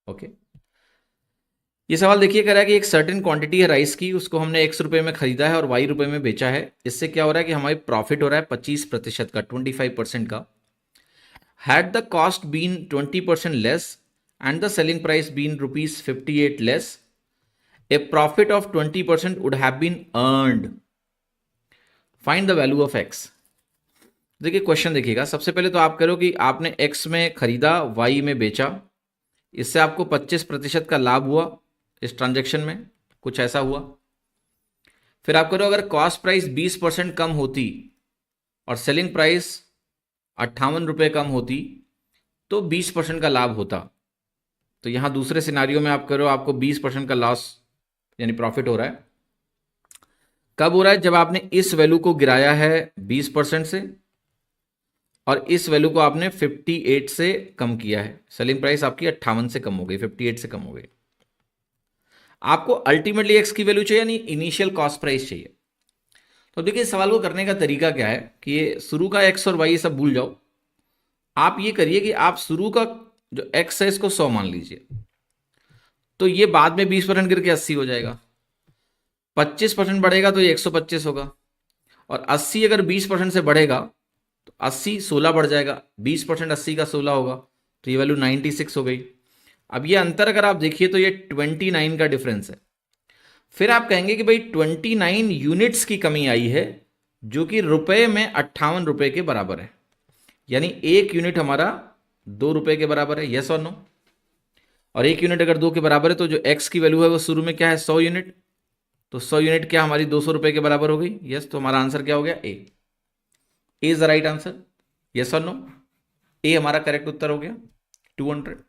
Okay. ये सवाल देखिए, कह रहा है कि एक सर्टेन क्वांटिटी है राइस की, उसको हमने एक्स रुपए में खरीदा है और वाई रुपए में बेचा है। इससे क्या हो रहा है कि हमारी प्रॉफिट हो रहा है 25% का, 25% का। Had the cost been 20% less and the selling price been ₹58 less, a profit of 20% would have been earned. Find the value of x. देखिए क्वेश्चन देखिएगा, सबसे पहले तो आप करो कि आपने एक्स में खरीदा, वाई में बेचा, इससे आपको 25% का लाभ हुआ इस ट्रांजैक्शन में, कुछ ऐसा हुआ। फिर आप करो, अगर कॉस्ट प्राइस 20% कम होती और सेलिंग प्राइस ₹58 कम होती तो 20% का लाभ होता। तो यहां दूसरे सिनारियो में आप करो, आपको 20% का लॉस यानी प्रॉफिट हो रहा है। कब हो रहा है? जब आपने इस वैल्यू को गिराया है 20% से और इस वैल्यू को आपने 58 से कम किया है। सेलिंग प्राइस आपकी 58 से कम हो गई, 58 से कम हो गई। आपको अल्टीमेटली एक्स की वैल्यू चाहिए, यानी इनिशियल कॉस्ट प्राइस चाहिए। तो देखिए इस सवाल को करने का तरीका क्या है कि ये शुरू का एक्स और वाई ये सब भूल जाओ। आप ये करिए कि आप शुरू का जो एक्स है इसको 100 मान लीजिए, तो ये बाद में 20% गिर के 80 हो जाएगा। 25% बढ़ेगा तो ये 125 होगा, और 80 अगर 20% से बढ़ेगा तो 80 16 बढ़ जाएगा, 20% 80 का 16 होगा, तो ये वैल्यू 96 हो गई। अब ये अंतर अगर आप देखिए तो ये 29 का डिफरेंस है। फिर आप कहेंगे कि भाई 29 यूनिट्स की कमी आई है, जो कि रुपए में ₹58 के बराबर है, यानी एक यूनिट हमारा ₹2 के बराबर है। यस और नो? और एक यूनिट अगर 2 के बराबर है तो जो एक्स की वैल्यू है वो शुरू में क्या है? 100 यूनिट। तो 100 यूनिट क्या हमारी ₹200 के बराबर हो गई? यस। तो हमारा आंसर क्या हो गया? A is the right answer. Yes और नो? ए हमारा करेक्ट उत्तर हो गया 200।